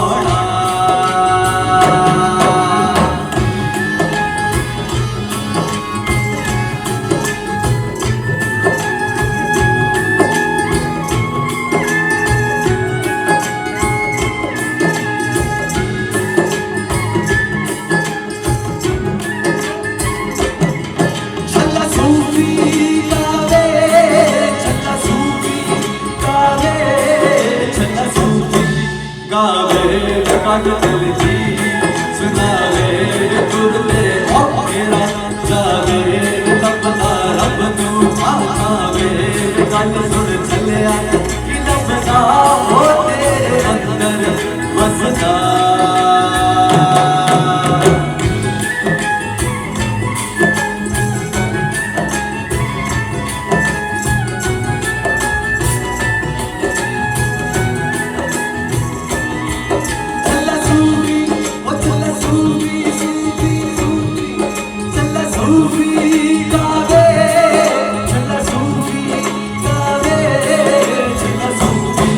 सोना छल्ला सूफी गावे छल्ला सूफी गावे छल्ला सूफी गावे काट दिल जी सुनावे तुरले ओकेरा जावे लबदा रब तू आवे गल सुन चलिया कि लबदा हो तेरे अंदर वसदा छल्ला सूफी ओ छल्ला सूफी सूफी सूफी छल्ला सूफी गावे छल्ला सूफी गावे छल्ला सूफी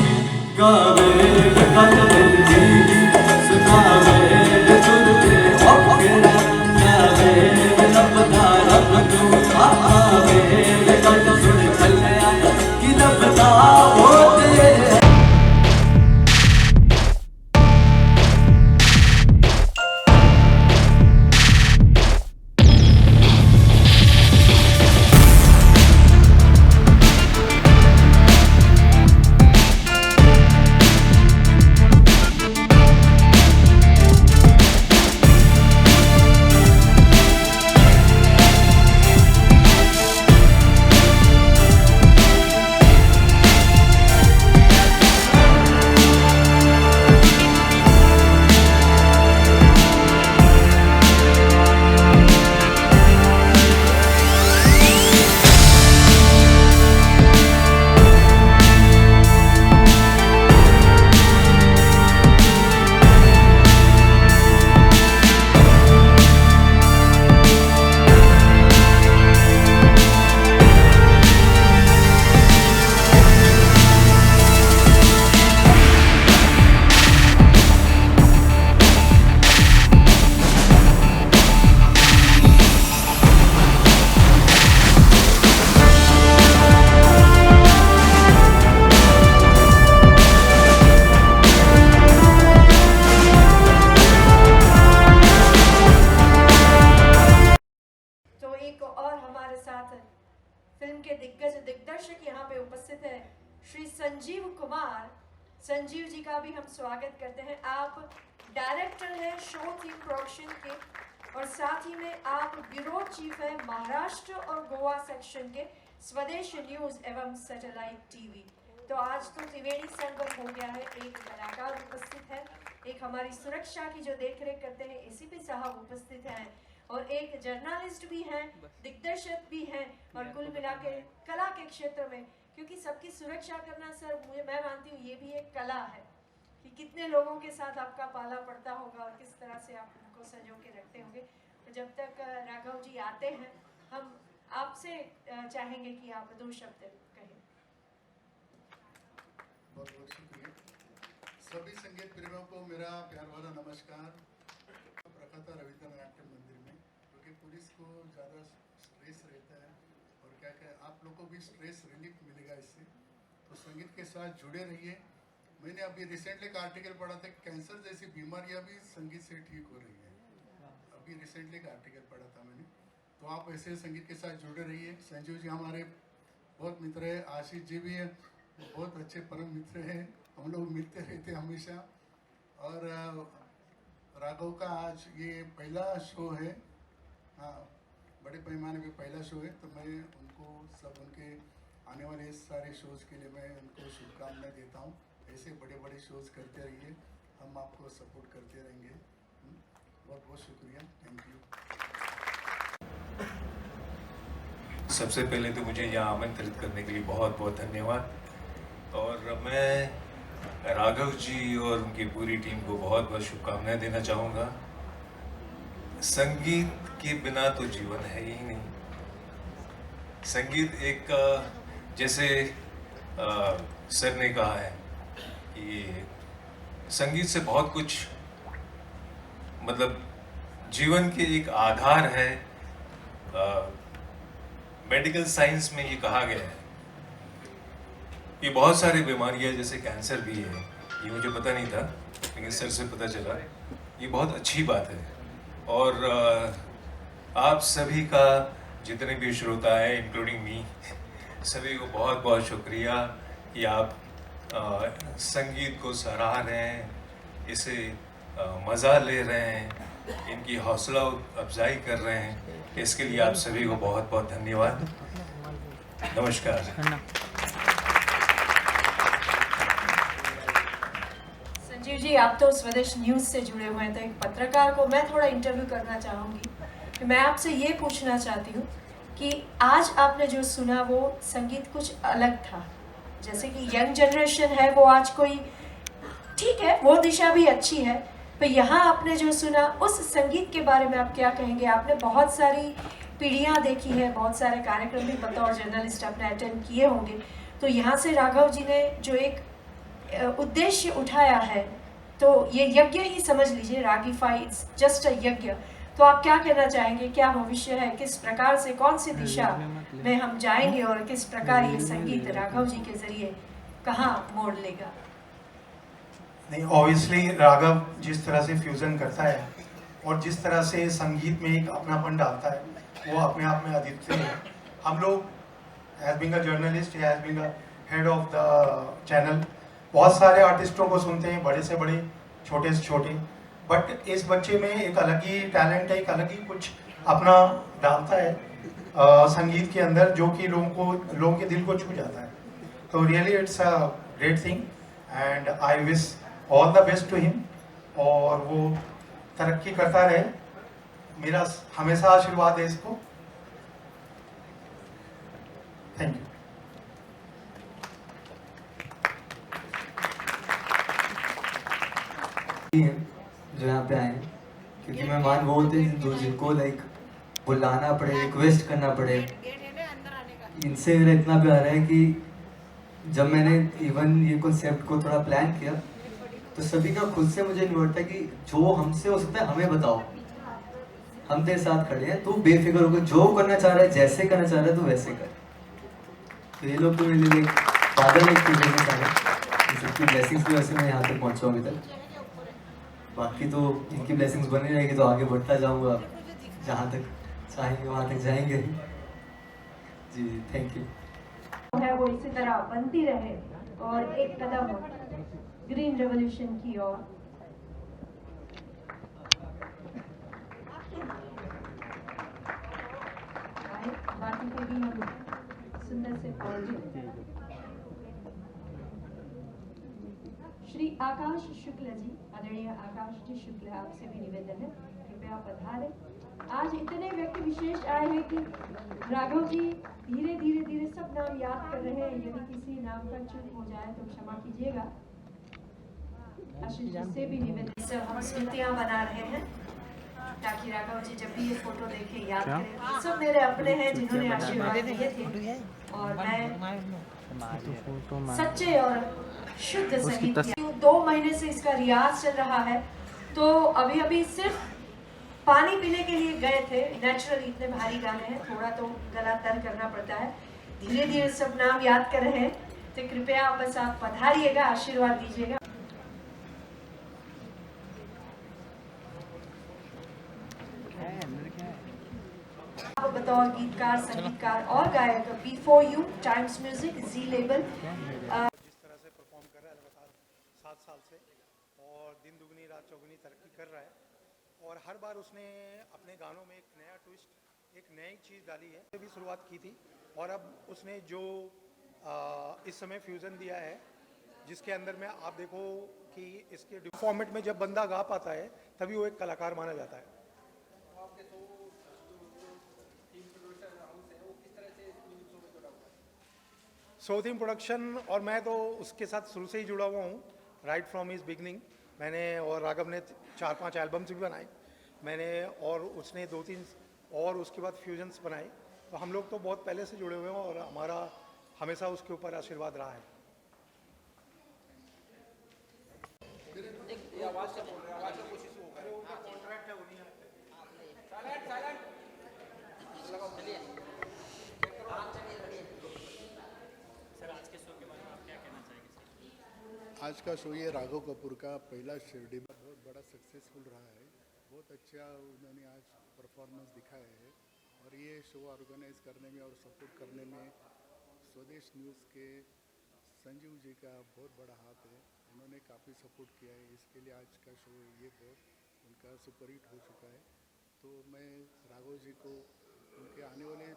गावे गल दिल जी सुनावे तुरले ओकेरा जावे लबदा रब तू आवे गल सुन चलिया कि लबदा हो तेरे तो एक और हमारे साथ फिल्म के दिग्गज दिग्दर्शक यहाँ पे उपस्थित है श्री संजीव कुमार। संजीव जी का भी हम स्वागत करते हैं। आप डायरेक्टर हैं शो थीम प्रोडक्शन के और साथ ही में आप ब्यूरो चीफ हैं महाराष्ट्र और गोवा सेक्शन के स्वदेश न्यूज एवं सैटेलाइट टीवी। तो आज तो त्रिवेणी संगम हो गया है। एक कलाकार उपस्थित है, एक हमारी सुरक्षा की जो देखरेख करते हैं एसीपी साहब उपस्थित हैं और एक जर्नलिस्ट भी हैं, दिग्दर्शक भी हैं और कुल मिला के कला के क्षेत्र में, क्योंकि सबकी सुरक्षा करना सर मैं मानती हूँ ये भी एक कला है कि कितने लोगों के साथ आपका पाला पड़ता होगा और किस तरह से आप उनको संजो के रखते होंगे। तो जब तक राघव जी आते हैं हम आपसे चाहेंगे कि आप दो शब्द कहें। बहुत बहुत शुक्रिया। सभी संगीत प्रेमियों को मेरा प्यार भरा नमस्कार। रखा था रविंद्र नाट्य मंदिर में क्योंकि पुलिस को ज़्यादा स्ट्रेस रहता है और क्या क्या आप लोग को भी स्ट्रेस रिलीफ मिलेगा इससे, तो संगीत के साथ जुड़े रहिए। मैंने अभी रिसेंटली एक आर्टिकल पढ़ा था, कैंसर जैसी बीमारियां भी संगीत से ठीक हो रही है। अभी रिसेंटली एक आर्टिकल पढ़ा था मैंने, तो आप ऐसे संगीत के साथ जुड़े रहिए। संजीव जी हमारे बहुत मित्र है, आशीष जी भी है, बहुत अच्छे परम मित्र हैं, हम लोग मिलते रहते हमेशा। और राघव का आज ये पहला शो है, हाँ बड़े पैमाने पे पहला शो है, तो मैं उनको सब उनके आने वाले सारे शोज़ के लिए मैं उनको शुभकामनाएं देता हूँ। ऐसे बड़े बड़े शोज़ करते रहिए, हम आपको सपोर्ट करते रहेंगे। बहुत बहुत शुक्रिया, थैंक यू। सबसे पहले तो मुझे यहाँ आमंत्रित करने के लिए बहुत बहुत धन्यवाद। और मैं राघव जी और उनकी पूरी टीम को बहुत बहुत शुभकामनाएं देना चाहूँगा। संगीत के बिना तो जीवन है ही नहीं। संगीत एक जैसे सर ने कहा है कि संगीत से बहुत कुछ, मतलब जीवन के एक आधार है। मेडिकल साइंस में ये कहा गया है, ये बहुत सारी बीमारियां जैसे कैंसर भी है, ये मुझे पता नहीं था लेकिन सर से पता चला, ये बहुत अच्छी बात है। और आप सभी का, जितने भी श्रोता हैं इंक्लूडिंग मी, सभी को बहुत बहुत शुक्रिया कि आप संगीत को सराह रहे हैं, इसे मज़ा ले रहे हैं, इनकी हौसला अफजाई कर रहे हैं। इसके लिए आप सभी को बहुत बहुत धन्यवाद। नमस्कार। संजीव जी, आप तो स्वदेश न्यूज़ से जुड़े हुए हैं, तो एक पत्रकार को मैं थोड़ा इंटरव्यू करना चाहूँगी कि मैं आपसे ये पूछना चाहती हूँ कि आज आपने जो सुना वो संगीत कुछ अलग था। जैसे कि यंग जनरेशन है वो आज कोई, ठीक है वो दिशा भी अच्छी है, पर यहाँ आपने जो सुना उस संगीत के बारे में आप क्या कहेंगे? आपने बहुत सारी पीढ़ियाँ देखी है, बहुत सारे कार्यक्रम भी बतौर जर्नलिस्ट आपने अटेंड किए होंगे, तो यहाँ से राघव जी ने जो एक उद्देश्य उठाया है, तो ये यज्ञ ही समझ लीजिए, रागीफाई इट्स जस्ट अ यज्ञ। तो आप क्या कहना चाहेंगे, क्या भविष्य है, किस प्रकार से, कौन सी दिशा में हम जाएंगे और किस प्रकार ये संगीत राघव जी के जरिए कहाँ मोड़ लेगा? नहीं, ऑब्वियसली राघव जिस तरह से फ्यूज़न करता है और जिस तरह से संगीत में एक अपनापन डालता है, वो अपने आप में अद्वितीय है। हम लोग as being a journalist, as being a head of the channel, बहुत सारे आर्टिस्टों को सुनते हैं, बड़े से बड़े, छोटे से छोटे, बट इस बच्चे में एक अलग ही टैलेंट है, एक अलग ही कुछ अपना डालता है संगीत के अंदर, जो कि लोगों के दिल को छू जाता है। तो really it's a great thing and I wish all the best to him, और वो तरक्की करता रहे, मेरा हमेशा आशीर्वाद है इसको। Thank you. जो यहाँ पे आए हैं, क्योंकि मेहमान वो होते हैं जिनको लाइक बुलाना पड़े, रिक्वेस्ट करना पड़े। इनसे मेरा इतना प्यार है कि जब मैंने इवन ये कॉन्सेप्ट को थोड़ा प्लान किया, तो सभी का खुद से मुझे नहीं है कि जो हमसे हो सकता है हमें बताओ, हम तेरे साथ खड़े हैं, तू बेफिक्र होकर जो करना चाह रहा है, जैसे करना चाह रहा है, तू वैसे कर। तो ये लोग तो मेरे लिए बादल एक सबकी ब्लेसिंग्स की वजह से मैं यहाँ तक पहुँचा हूँ अभी तक। बाकी तो इनकी ब्लेसिंग्स बनी रहेगी तो आगे बढ़ता जाऊँगा, जहाँ तक चाहेंगे वहाँ तक जाएंगे। जी थैंक यू। है वो इसी तरह बनती रहे और एक कदम ग्रीन रेवोल्यूशन की ओर। बाकी के भी हम सुंदर से पहुंचे। श्री आकाश शुक्ल जी, आदरणीय आकाश जी शुक्ल, आपसे भी निवेदन है कृपया पधारे। आज इतने व्यक्ति विशेष आए हैं कि राघव जी धीरे धीरे सब नाम याद कर रहे हैं, यदि किसी नाम का चूक हो जाए तो क्षमा कीजिएगा। आशीष जी से भी निवेदन, सब हम स्मृतियां बना रहे हैं ताकि राघव जी जब भी ये फोटो देखें याद करें। सब मेरे अपने हैं जिन्होंने आशीर्वाद दिए थे, और मैं सच्चे और शुद्ध संगीत 2 महीने से इसका रियाज चल रहा है। तो अभी सिर्फ पानी पीने के लिए गए थे, नेचुरली इतने भारी गाने हैं, थोड़ा तो गला तर करना पड़ता है। धीरे धीरे सब नाम याद कर रहे हैं, तो कृपया बस आप पधारिएगा, आशीर्वाद दीजिएगा। आप बतौर गीतकार, संगीतकार और गायक before you, Times Music, Zee label, जिस तरह से परफॉर्म कर रहा है लगातार 7 साल से, और दिन दुगनी रात चौगुनी तरक्की कर रहा है, और हर बार उसने अपने गानों में एक नया ट्विस्ट, एक नई चीज़ डाली है। भी शुरुआत की थी, और अब उसने जो इस समय फ्यूज़न दिया है, जिसके अंदर में आप देखो कि इसके फॉर्मेट में जब बंदा गा पाता है तभी वो एक कलाकार माना जाता है। सो थीम प्रोडक्शन, और मैं तो उसके साथ शुरू से ही जुड़ा हुआ हूँ, राइट फ्रॉम हिज बिगनिंग। मैंने और राघव ने 4-5 एल्बम्स भी बनाए मैंने, और उसने 2-3 और उसके बाद फ्यूजन्स बनाए। तो हम लोग तो बहुत पहले से जुड़े हुए हैं, और हमारा हमेशा उसके ऊपर आशीर्वाद रहा है। आज का शो ये राघव कपूर का पहला शिरडी में बहुत बड़ा सक्सेसफुल रहा है। बहुत अच्छा उन्होंने आज परफॉर्मेंस दिखाया है और ये शो ऑर्गेनाइज करने में और सपोर्ट करने में स्वदेश न्यूज़ के संजीव जी का बहुत बड़ा हाथ है। उन्होंने काफ़ी सपोर्ट किया है, इसके लिए आज का शो ये बहुत उनका सुपरहिट हो चुका है। तो मैं राघव जी को उनके आने वाले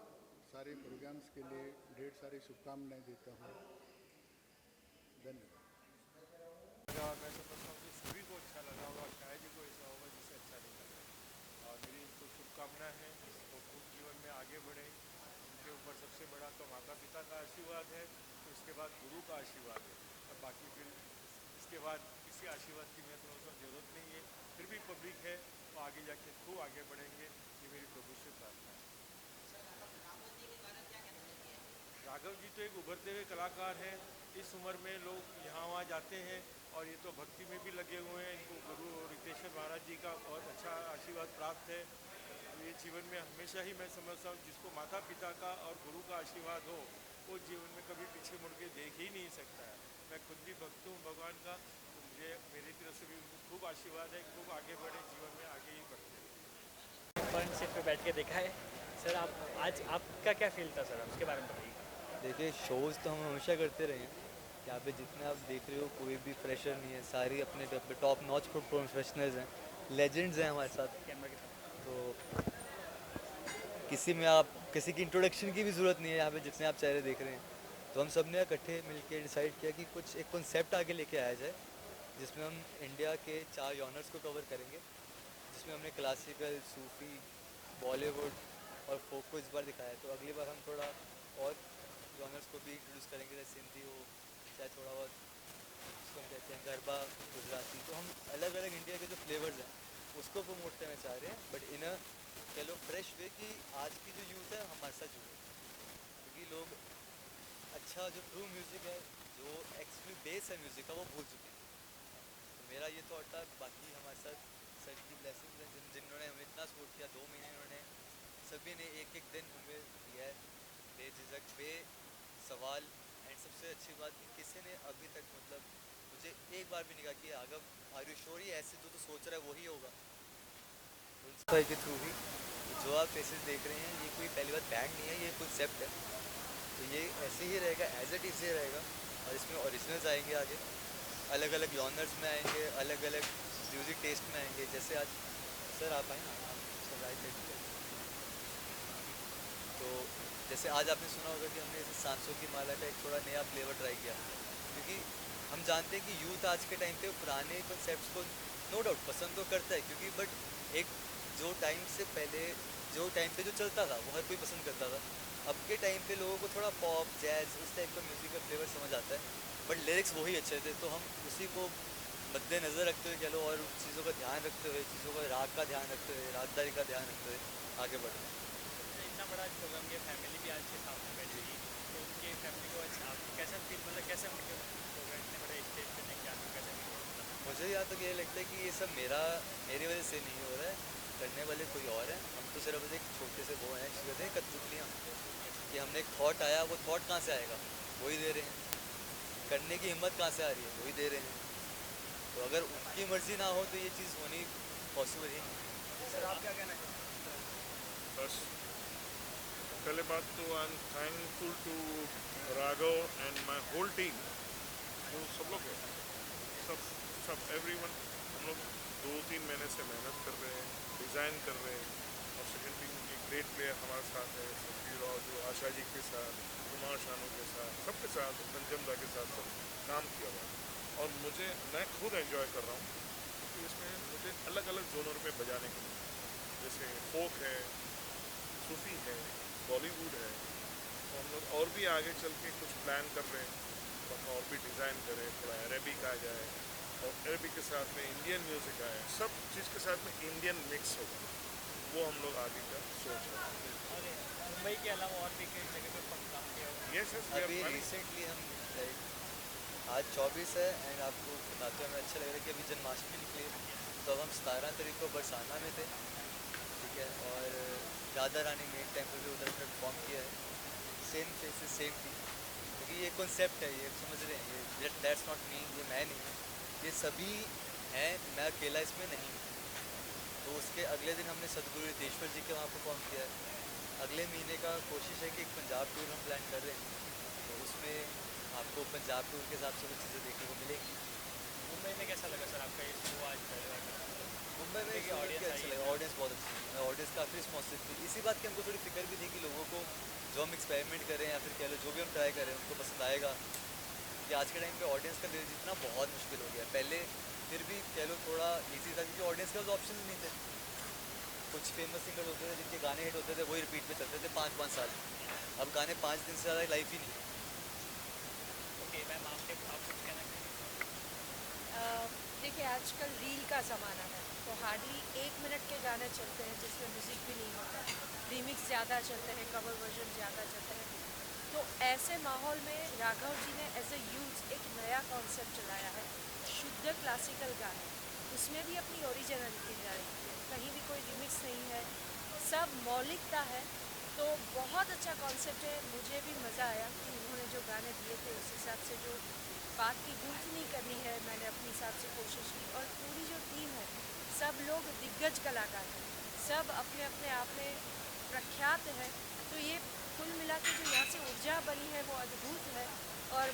सारे प्रोग्राम्स के लिए ढेर सारी शुभकामनाएं देता हूँ। धन्यवाद। मैं समझता हूँ कि सभी को अच्छा लगा होगा, शायद ही कोई ऐसा होगा जिसे अच्छा नहीं लगा। और मेरी इनको शुभकामना है, वो खूब जीवन में आगे बढ़े। उनके ऊपर सबसे बड़ा तो माता पिता का आशीर्वाद है, तो इसके बाद गुरु का आशीर्वाद है, और बाकी फिर इसके बाद किसी आशीर्वाद की मैं समझता हूँ जरूरत नहीं है। फिर भी पब्लिक है तो आगे जाके खूब आगे बढ़ेंगे, ये मेरी प्रभु से प्रार्थना है। राघव जी तो एक उभरते हुए कलाकार हैं। इस उम्र में लोग यहाँ वहाँ जाते हैं और ये तो भक्ति में भी लगे हुए हैं। इनको गुरु रितेश्वर महाराज जी का बहुत अच्छा आशीर्वाद प्राप्त है। ये जीवन में हमेशा ही मैं समझता हूँ जिसको माता पिता का और गुरु का आशीर्वाद हो वो जीवन में कभी पीछे मुड़ के देख ही नहीं सकता है। मैं खुद भी भक्त हूँ भगवान का, तो मुझे मेरी तरफ से भी उनको खूब आशीर्वाद है, खूब आगे बढ़े, जीवन में आगे ही बढ़ते हैं। फ्रंट सीट पे बैठ के देखा है सर। आप आज आपका क्या फील था सर, उसके बारे में बताइए। देखिए शोज़ तो हम हमेशा करते रहे हैं। यहाँ पे जितने आप देख रहे हो कोई भी फ्रेशर नहीं है, सारी अपने टॉप नॉच प्रोफेशनल्स हैं, लेजेंड्स हैं हमारे साथ। कैमरा की तरफ। तो किसी में आप किसी की इंट्रोडक्शन की भी ज़रूरत नहीं है। यहाँ पे जितने आप चेहरे देख रहे हैं, तो हम सब ने इकट्ठे मिलके डिसाइड किया कि कुछ एक कॉन्सेप्ट आगे लेके आया जाए जिसमें हम इंडिया के 4 जॉनर्स को कवर करेंगे, जिसमें हमने क्लासिकल, सूफी, बॉलीवुड और फोक को इस बार दिखाया है। तो अगली बार हम थोड़ा और जॉनर्स को भी इंट्रोड्यूस करेंगे, जैसे सिंधी हो, चाहे थोड़ा बहुत उसको हम कहते हैं गरबा, गुजराती। तो हम अलग अलग इंडिया के जो फ्लेवर्स हैं उसको प्रमोट करना चाह रहे हैं, बट इन अ कह लो फ्रेश वे कि आज की जो यूथ है हमारे साथ जुड़े, क्योंकि लोग अच्छा जो ट्रू म्यूज़िक है, जो एक्चुअली बेस है म्यूज़िक का, वो भूल चुके हैं। तो मेरा ये थॉट था। बाकी हमारे साथ सर की ब्लेसिंग्स हैं जिन्होंने हमें इतना सपोर्ट किया। 2 महीने उन्होंने सभी ने एक एक दिन हमें दिया है बेझिझक बे सवाल। एंड सबसे अच्छी बात कि किसी ने अभी तक मतलब मुझे एक बार भी नहीं कहा कि आगम आर यू श्योर ये ऐसे जो तो सोच रहा है वही होगा। भाई के थ्रू ही जो आप फेसेस देख रहे हैं, ये कोई पहली बात बैंड नहीं है, ये कॉन्सेप्ट है। तो ये ऐसे ही रहेगा, एज इट इज़ ही रहेगा। और इसमें ओरिजिनल्स आएंगे आगे, अलग अलग जॉनर्स में आएंगे, अलग अलग म्यूज़िक टेस्ट में आएंगे। जैसे आज सर आप आए ना, आप राइट साइड। तो जैसे आज आपने सुना होगा कि हमने सांसों की माला का एक थोड़ा नया फ्लेवर ट्राई किया, क्योंकि हम जानते हैं कि यूथ आज के टाइम पे पुराने कॉन्सेप्ट्स को नो डाउट पसंद तो करता है, क्योंकि बट एक जो टाइम से पहले जो टाइम पे जो चलता था वो हर कोई पसंद करता था। अब के टाइम पे लोगों को थोड़ा पॉप, जैज़, उस टाइप का म्यूज़िक का फ्लेवर समझ आता है, बट लिरिक्स वही अच्छे थे। तो हम उसी को मद्देनज़र रखते हुए चलो, और चीज़ों का ध्यान रखते हुए, चीज़ों का राग का ध्यान रखते हुए, रागदारी का ध्यान रखते हुए आगे बढ़ रहे हैं। इतना बड़ा प्रोग्राम किया, फैमिली भी आज के सामने बैठी थी, तो उनके फैमिली को अच्छा आपको कैसा फील, मतलब कैसे उनके प्रोग्राम इतने बड़े स्टेज पे देख के आपको कैसे फील? मुझे यहाँ तक ये लगता है कि ये सब मेरी वजह से नहीं हो रहा है, करने वाले कोई और हैं। हम तो सिर्फ एक छोटे से वो हैं जिसको कहते हैं कठपुतलियाँ, कि हमने एक थॉट आया, वो थॉट कहाँ से आएगा, वही दे रहे हैं। करने की हिम्मत कहाँ से आ रही है, वही दे रहे हैं। तो अगर उनकी मर्ज़ी ना हो तो ये चीज़ होनी पॉसिबल ही नहीं। सर आप क्या कहना चाहते हैं? बस पहले बात तो I am thankful to Raghav and my whole team, जो सब लोग हैं, सब एवरीवन। हम लोग 2-3 महीने से मेहनत कर रहे हैं, डिज़ाइन कर रहे हैं, और सेकेंड टीम की ग्रेट प्लेयर हमारे साथ है, सफीर और जो आशा जी के साथ, कुमार शानू के साथ, सबके साथ, पंचमदा के साथ सब काम किया हुआ है। और मैं खुद एंजॉय कर रहा हूँ, क्योंकि इसमें मुझे अलग अलग जोनर में बजाने को मिला, जैसे फोक है, सूफी है, बॉलीवुड है। तो हम लोग और भी आगे चल के कुछ प्लान कर रहे हैं, तो हम और भी डिज़ाइन करें, थोड़ा अरेबिक आ जाए, और अरेबिक के साथ में इंडियन म्यूज़िक आए, सब चीज़ के साथ में इंडियन मिक्स होगा, वो हम लोग आगे का सोच रहे हैं। और मुंबई के अलावा और भी कई जगह पे काम किया हुआ है। यस अभी रिसेंटली हम लाइक आज 24 है एंड आपको बताते हुए हमें अच्छा लग रहा है कि अभी जन्माष्टमी निकली है, तो अब हम 17 तारीख को बरसाना में थे, ठीक है, और राधा रानी मेन टेम्पल पे उधर परफॉर्म किया है, सेम फेसेस सेम थी, क्योंकि ये कॉन्सेप्ट है, ये समझ रहे हैं, ये दैट्स नॉट मी, ये मैं नहीं हूँ, ये सभी हैं, मैं अकेला इसमें नहीं हूँ। तो उसके अगले दिन हमने सदगुरु रितेश्वर जी के वहाँ परफॉर्म किया है। अगले महीने का कोशिश है कि एक पंजाब टूर हम प्लान कर रहे हैं, तो उसमें आपको पंजाब टूर के हिसाब से कुछ चीज़ें देखने को मिलेंगी। मुंबई में कैसा लगा सर आपका ये शो आज पहले बार? मुंबई में देखिए, audience अच्छा आई लगा, है। ऑडियंस बहुत अच्छी है, ऑडियंस काफ़ी रिस्पॉन्सिव थी। इसी बात की हमको थोड़ी फिक्र भी थी कि लोगों को जो हम एक्सपेरिमेंट करें या फिर कह लो जो भी हम ट्राई करें उनको पसंद आएगा, कि आज के टाइम पे ऑडियंस का दिल जीतना बहुत मुश्किल हो गया। पहले फिर भी कह लो थोड़ा ईजी था, क्योंकि ऑडियंस के पास ऑप्शन नहीं थे। कुछ फेमस सिंगर होते थे जिनके गाने हिट होते थे, वही रिपीट पे चलते थे 5-5 साल। अब गाने 5 दिन से ज़्यादा लाइफ ही नहीं है। ओके मैम, आप कुछ कहना चाहेंगे? देखिए आजकल रील का ज़माना है, तो हार्डली 1 मिनट के गाने चलते हैं जिसमें म्यूज़िक भी नहीं होता, रीमिक्स ज़्यादा चलते हैं, कवर वर्जन ज़्यादा चलते हैं। तो ऐसे माहौल में राघव जी ने एज ए यूथ एक नया कॉन्सेप्ट चलाया है, शुद्ध क्लासिकल गाने, उसमें भी अपनी ओरिजिनलिटी जा रही है, कहीं भी कोई रिमिक्स नहीं है, सब मौलिकता है। तो बहुत अच्छा कॉन्सेप्ट है, मुझे भी मज़ा आया कि उन्होंने जो गाने दिए थे उस हिसाब से जो बात की गूंथनी करनी है मैंने अपने हिसाब से कोशिश की। और पूरी जो टीम है सब लोग दिग्गज कलाकार हैं, सब अपने अपने आप में प्रख्यात है। तो ये कुल मिला के जो यहाँ से ऊर्जा बनी है वो अद्भुत है। और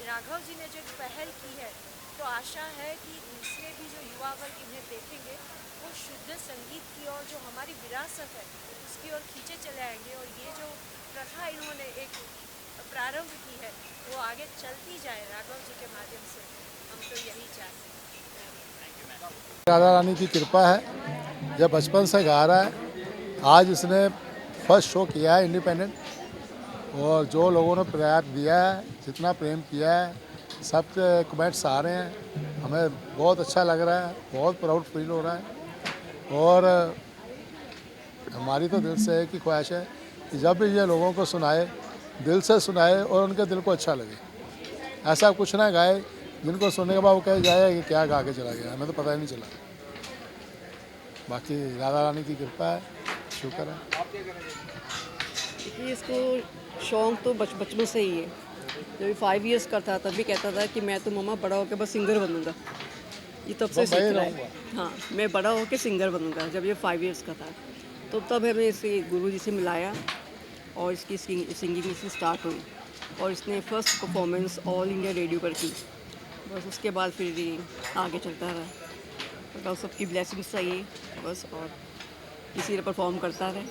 राघव जी ने जो पहल की है तो आशा है कि दूसरे भी जो युवा वर्ग इन्हें देखेंगे वो शुद्ध संगीत की ओर जो हमारी विरासत है उसकी ओर खींचे चले आएंगे। और ये जो प्रथा इन्होंने एक प्रारंभ की है वो आगे चलती जाए राघव जी के माध्यम से, हम तो यही चाहते हैं। राधा रानी की कृपा है, जब बचपन से गा रहा है, आज इसने फर्स्ट शो किया है इंडिपेंडेंट, और जो लोगों ने प्यार दिया है, जितना प्रेम किया है, सबके कमेंट्स आ रहे हैं, हमें बहुत अच्छा लग रहा है, बहुत प्राउड फील हो रहा है। और हमारी तो दिल से एक ही ख्वाहिश है कि जब भी ये लोगों को सुनाए, दिल से सुनाए और उनके दिल को अच्छा लगे। ऐसा कुछ ना गाए जिनको सुनने के बाद वो कहे जाए कि क्या गा के चला गया, हमें तो पता ही नहीं चला। बाकी राधा रानी की कृपा है, शुक्र है। देखिए इसको शौक़ तो बचपन से ही है, जब 5 इयर्स का था तब भी कहता था कि मैं तो मम्मा बड़ा होकर बस सिंगर बनूंगा। ये तब से सीख रहा है, हाँ मैं बड़ा होकर सिंगर बनूंगा। जब ये 5 इयर्स का था तो तब हमें इसे गुरु जी से मिलाया और इसकी सिंगिंग इससे स्टार्ट हुई, और इसने first performance all India radio पर की। बस उसके बाद फिर ये आगे चलता रहा, तो सबकी ब्लेसिंग्स चाहिए बस, और इसी तरह परफॉर्म करता रहे।